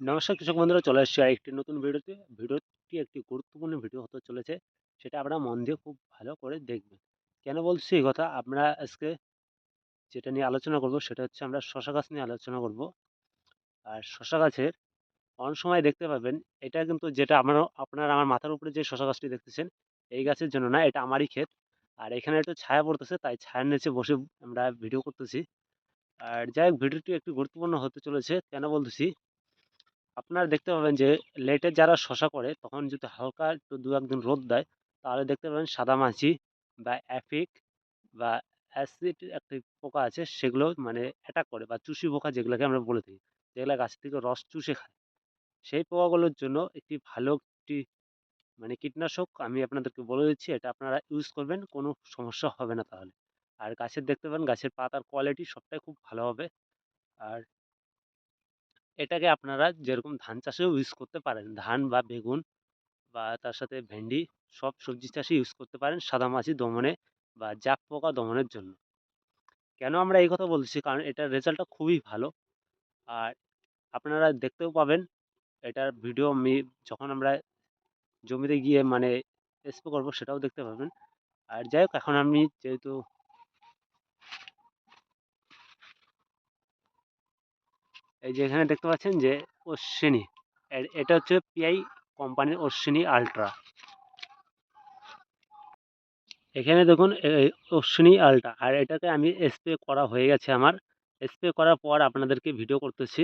নমস্কার কৃষক বন্ধুরা, চলে এসেছি আরেকটি নতুন ভিডিওতে। ভিডিওটি একটি গুরুত্বপূর্ণ ভিডিও হতে চলেছে। সেটা আপনারা মন দিয়ে খুব ভালো করে দেখবেন। কেন বলছি এই কথা? আমরা আজকে যেটা নিয়ে আলোচনা করব সেটা হচ্ছে আমরা শশা গাছ নিয়ে আলোচনা করব। আর শশা গাছের অনেক সময় দেখতে পাবেন, এটা কিন্তু যেটা আপনারা আমার মাথার উপরে যে শশা গাছটি দেখতেছেন, এই গাছের জন্য না, এটা আমারই ক্ষেত। আর এখানে একটু ছায়া পড়তেছে, তাই ছায়ার নিচে বসে আমরা ভিডিও করতেছি। আর যাই হোক, ভিডিওটি একটু গুরুত্বপূর্ণ হতে চলেছে। কেন বলতেছি, আপনারা দেখতে পাবেন যে লেটে যারা শশা করে তখন যদি হালকা একটু দু একদিন রোদ দেয়, তাহলে দেখতে পাবেন সাদা মাছি বা অ্যাফিক বা অ্যাসিড একটি পোকা আছে, সেগুলো মানে অ্যাটাক করে, বা চুষি পোকা যেগুলোকে আমরা বলে থাকি, যেগুলো গাছ থেকে রস চুষে খায়। সেই পোকাগুলোর জন্য একটি ভালো একটি মানে কীটনাশক আমি আপনাদেরকে বলে দিচ্ছি, এটা আপনারা ইউজ করবেন, কোনো সমস্যা হবে না তাহলে। আর গাছের দেখতে পাবেন গাছের পাতার কোয়ালিটি সবটাই খুব ভালো হবে। আর এটাকে আপনারা যেরকম ধান চাষেও ইউজ করতে পারেন, ধান বা বেগুন বা তার সাথে ভেন্ডি, সব সবজি চাষে ইউজ করতে পারেন সাদামাছি দমনে বা জাপ পোকা দমনের জন্য। কেন আমরা এই কথা বলছি? কারণ এটার রেজাল্টটা খুবই ভালো। আর আপনারা দেখতেও পাবেন এটার ভিডিও, আমি যখন আমরা জমিতে গিয়ে মানে স্প্রে করবো সেটাও দেখতে পাবেন। আর যাই হোক, এখন আমি যেহেতু এই যে এখানে দেখতে পাচ্ছেন যে অশ্বিনী, এটা হচ্ছে পিআই কোম্পানির অশ্বিনী আলট্রা। এখানে দেখুন অশ্বিনী আলট্রা, আর এটাকে আমি স্প্রে করা হয়ে গেছে আমার। স্প্রে করার পর আপনাদেরকে ভিডিও করতেছি।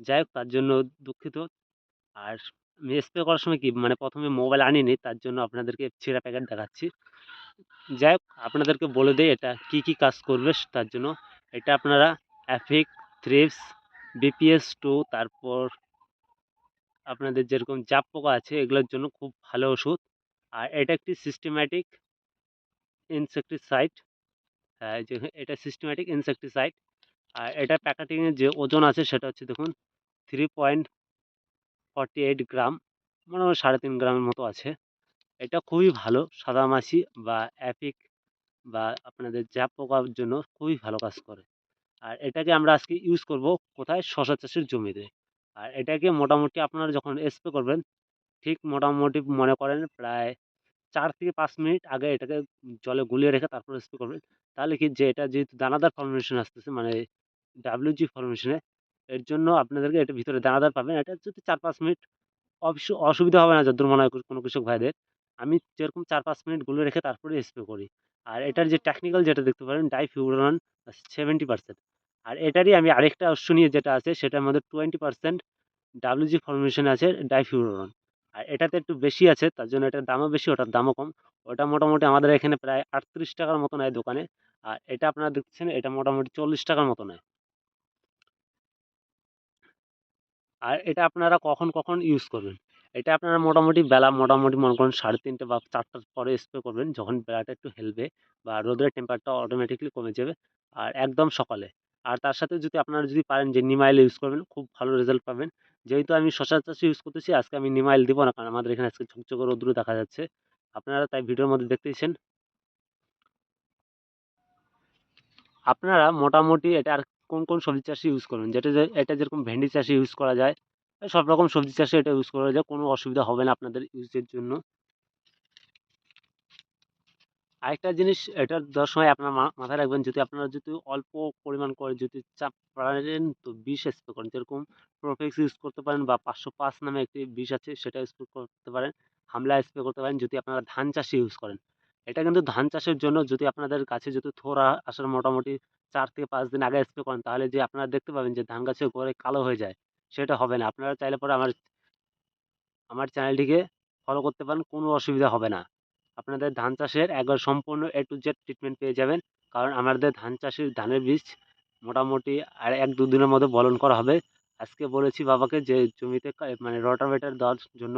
যাই হোক, তার জন্য দুঃখিত। আর আমি স্প্রে করার সময় কি মানে প্রথমে মোবাইল আনিনি, তার জন্য আপনাদেরকে ছেঁড়া প্যাকেট দেখাচ্ছি। যাই হোক, আপনাদেরকে বলে দেই এটা কি কি কাজ করবে তার জন্য। এটা আপনারা অ্যাফিক, থ্রিপস, বিপিএস 2, তারপর আপনাদের যেরকম জাপ পোকা আছে এগুলোর জন্য খুব ভালো ওষুধ। আর এটা একটি সিস্টেম্যাটিক ইনসেক্টিসাইড। যে এটা সিস্টেম্যাটিক ইনসেক্টিসাইড। আর এটা প্যাকেটিংয়ের যে ওজন আছে সেটা হচ্ছে দেখুন 3.48 গ্রাম, মোটামুটি 3.5 গ্রামের মতো আছে। এটা খুবই ভালো সাদামাছি বা অ্যাপিক বা আপনাদের জাপ পোকার জন্য খুবই ভালো কাজ করে। আর এটাকে আমরা আজকে ইউজ করব কোথায়? শশা চাষের জমিতে। আর এটাকে মোটামুটি আপনারা যখন স্প্রে করবেন, ঠিক মোটামুটি মনে করেন প্রায় 4 থেকে 5 মিনিট আগে এটাকে জলে গুলিয়ে রেখে তারপর স্প্রে করবেন। তাহলে কি, যে এটা যেহেতু দানাদার ফর্মেশন আসতেছে মানে ডাব্লিউজি ফর্মেশনে, এর জন্য আপনাদেরকে এটা ভিতরে দানাদার পাবেন। এটা যদি 4-5 মিনিট অসুবিধা হবে না যতদূর মনে হয় কোনো কৃষক ভাইদের। আমি যেরকম 4-5 মিনিট গুলিয়ে রেখে তারপরে স্প্রে করি। আর এটার যে টেকনিক্যাল যেটা দেখতে পারেন ডাইফিউরান 70%। আর এটারই আমি আরেকটা অংশ নিয়ে যেটা আছে সেটার মধ্যে 20% ডাব্লিউজি ফর্মেশন আছে ডাইফিউরান। আর এটাতে একটু বেশি আছে, তার জন্য এটার দামও বেশি, ওটার দামও কম। ওটা মোটামুটি আমাদের এখানে প্রায় 38 টাকার মতো নেয় দোকানে। আর এটা আপনারা দেখছেন এটা মোটামুটি 40 টাকার মতো নেয়। আর এটা আপনারা কখন কখন ইউজ করবেন? এটা আপনারা মোটামুটি বেলা মোটামুটি মনে করুন 3:30 বা 4টার পরে স্প্রে করবেন, যখন বেলাটা একটু হেলবে বা রোদের টেম্পারটা অটোমেটিক্যালি কমে যাবে। আর একদম সকালে। আর তার সাথে যদি আপনারা যদি পারেন যে নিম অয়েল ইউজ করবেন, খুব ভালো রেজাল্ট পাবেন। যেহেতু আমি শশা চাষে ইউজ করতেছি, আজকে আমি নিম অয়েল দিব না, কারণ আমাদের এখানে আজকে ঝকঝকে রোদ্দুর দেখা যাচ্ছে। আপনারা তাই ভিডিওর মধ্যে দেখতেইছেন। আপনারা মোটামুটি এটা আর কোন কোন সবজি চাষে ইউজ করবেন? এটা যেরকম ভেন্ডি চাষে ইউজ করা যায়, সব রকম সবজি চাষে এটা ইউজ করা যায়, কোনো অসুবিধা হবে না আপনাদের ইউজের জন্য। আরেকটা জিনিস এটা দেওয়ার সময় আপনার মাথায় রাখবেন, যদি আপনারা যদি অল্প পরিমাণ করে যদি চাপ পারেন তো বিষ স্প্রে করেন, যেরকম প্রোফেক্স ইউজ করতে পারেন বা 505 নামে একটি বিষ আছে সেটা স্প্রে করতে পারেন। হামলা স্প্রে করতে পারেন যদি আপনারা ধান চাষে ইউজ করেন। এটা কিন্তু ধান চাষের জন্য, যদি আপনাদের গাছে যদি থোড়া আসার মোটামুটি 4 থেকে 5 দিন আগে স্প্রে করেন, তাহলে যে আপনারা দেখতে পাবেন যে ধান গাছের গোড়ায় কালো হয়ে যায়, সেটা হবে না। আপনারা চাইলে পরে আমার আমার চ্যানেলটিকে ফলো করতে পারেন, কোনো অসুবিধা হবে না। আপনাদের ধান চাষের একবার সম্পূর্ণ A to Z ট্রিটমেন্ট পেয়ে যাবেন। কারণ আমাদের ধান চাষের ধানের বীজ মোটামুটি আর 1-2 দিনের মধ্যে বলন করা হবে। আজকে বলেছি বাবাকে যে জমিতে মানে রোটাভেটর দেওয়ার জন্য।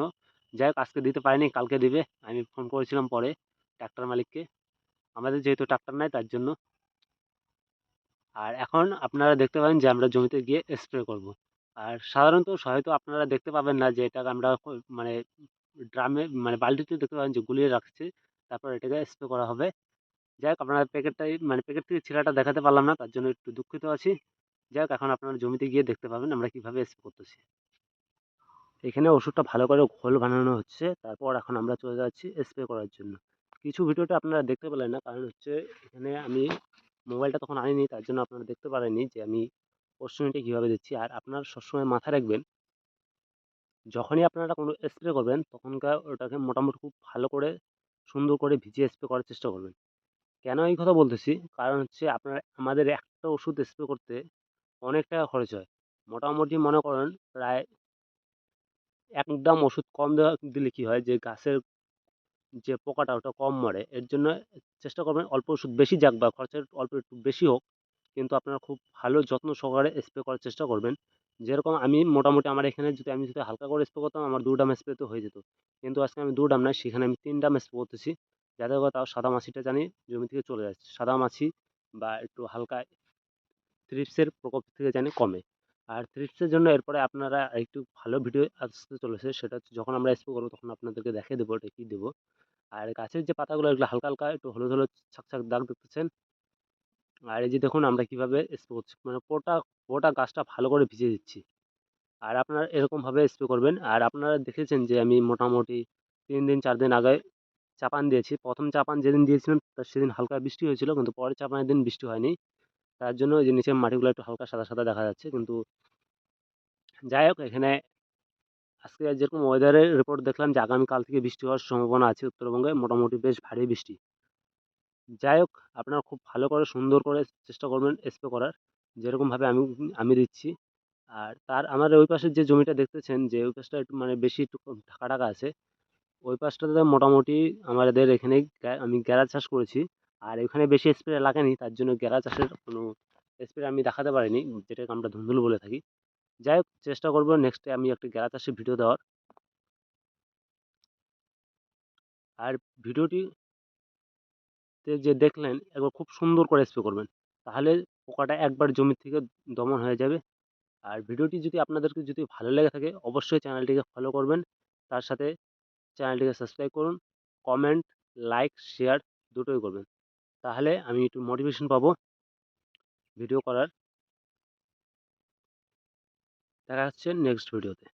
যাই হোক, আজকে দিতে পারিনি, কালকে দিবে। আমি ফোন করেছিলাম পরে ট্রাক্টর মালিককে। আমাদের যেহেতু ট্রাক্টর নাই তার জন্য। আর এখন আপনারা দেখতে পাবেন যে আমরা জমিতে গিয়ে স্প্রে করব। আর সাধারণত হয়তো আপনারা দেখতে পাবেন না যে এটাকে আমরা মানে ড্রামে মানে বালতিতে দেখতে পাবেন যে গুলিয়ে রাখছে, তারপর এটাকে স্প্রে করা হবে। যাই হোক, আপনারা প্যাকেটটাই মানে প্যাকেট থেকে ছিঁড়াটা দেখাতে পারলাম না, তার জন্য একটু দুঃখিত আছি। যাই হোক, এখন আপনারা জমিতে গিয়ে দেখতে পাবেন আমরা কিভাবে স্প্রে করতেছি। এখানে ওষুধটা ভালো করে ঘোল বানানো হচ্ছে। তারপর এখন আমরা চলে যাচ্ছি স্প্রে করার জন্য। কিছু ভিডিওতে আপনারা দেখতে পেলেন না, কারণ হচ্ছে এখানে আমি মোবাইলটা তখন আনিনি, তার জন্য আপনারা দেখতে পারেননি যে আমি প্রশ্নটা কীভাবে দিচ্ছি। আর আপনারা সবসময় মাথায় রাখবেন, যখনই আপনারা কোনো স্প্রে করবেন তখনকার ওটাকে মোটামুটি খুব ভালো করে সুন্দর করে ভিজিয়ে স্প্রে করার চেষ্টা করবেন। কেন এই কথা বলতেছি? কারণ হচ্ছে আমাদের একটা ওষুধ স্প্রে করতে অনেক টাকা খরচ হয়। মোটামুটি মনে করেন প্রায় একদম ওষুধ কম দিলে কি হয় যে গাছের যে পোকাটা ওটা কম মরে। এর জন্য চেষ্টা করবেন অল্প ওষুধ বেশি যাক বা খরচা অল্প একটু বেশি হোক, কিন্তু আপনারা খুব ভালো যত্ন সহকারে স্প্রে করার চেষ্টা করবেন। যেরকম আমি মোটামুটি আমার এখানে যদি হালকা করে স্প্রে করতাম আমার ২ ড্রাম স্প্রেতে হয়ে যেত। কিন্তু আজকে আমি ২ ড্রাম না, সেখানে আমি ৩ ড্রাম স্প্রে করতেছি। যাতে করে তাও সাদা মাছিটা জানি জমি থেকে চলে যাচ্ছে। সাদা মাছি বা একটু হালকা থ্রিপসের প্রকোপ থেকে জানি কমে। আর থ্রিপসের জন্য এরপরে আপনারা একটু ভালো ভিডিও আসতে চলেছে। সেটা হচ্ছে যখন আমরা স্প্রে করবো তখন আপনাদেরকে দেখিয়ে দেবো এটা কি দেবো। আর গাছের যে পাতাগুলো এগুলো হালকা, হালকা একটু হলুদ, হলুদ ছাক, ছাক দাগ দেখতেছেন। আর এই যে দেখুন আমরা কিভাবে স্প্রে করছি। মানে পুরোটা গাছটা ভালো করে ভিজিয়ে দিচ্ছি। আর আপনারা এরকমভাবে স্প্রে করবেন। আর আপনারা দেখেছেন যে আমি মোটামুটি ৩ দিন ৪ দিন আগে চাপান দিয়েছি। ১ম চাপান যেদিন দিয়েছিলাম সেদিন হালকা বৃষ্টি হয়েছিল। কিন্তু পরের চাপানের দিন বৃষ্টি হয়নি। তার জন্য ওই যে নিচের মাটিগুলো একটু হালকা সাদা, সাদা দেখা যাচ্ছে। কিন্তু যাই হোক, এখানে আজকে যেরকম ওয়েদারের রিপোর্ট দেখলাম যে আগামীকাল থেকে বৃষ্টি হওয়ার সম্ভাবনা আছে উত্তরবঙ্গে, মোটামুটি বেশ ভারী বৃষ্টি। যাই হোক, আপনারা খুব ভালো করে সুন্দর করে চেষ্টা করবেন স্প্রে করার, যেরকমভাবে আমি দিচ্ছি। আর আমার ওই পাশের যে জমিটা দেখতেছেন যে ওই পাশটা একটু মানে বেশি একটু ঢাকা, ঢাকা আছে। ওই পাশটাতে মোটামুটি আমাদের এখানে আমি গ্যারা চাষ করেছি। আর ওখানে বেশি স্প্রে লাগেনি, তার জন্য গ্যারা চাষের কোনো স্প্রে আমি দেখাতে পারিনি, যেটাকে আমরা ধুন্দুল বলে থাকি। যাই হোক, চেষ্টা করবো নেক্সটে আমি একটা গ্যারা চাষের ভিডিও দেওয়ার। আর ভিডিওটি যে দেখলেন একবার খুব সুন্দর করে স্প্রে করবেন। তাহলে পোকাটা একবার জমি থেকে দমন হয়ে যাবে। আর ভিডিওটি যদি আপনাদেরকে যদি ভালো লেগে থাকে অবশ্যই চ্যানেলটিকে ফলো করবেন। তার সাথে চ্যানেলটিকে সাবস্ক্রাইব করুন। কমেন্ট, লাইক, শেয়ার দুটোই করবেন। তাহলে আমি একটু মোটিভেশন পাবো ভিডিও করার। দেখা হচ্ছে নেক্সট ভিডিওতে।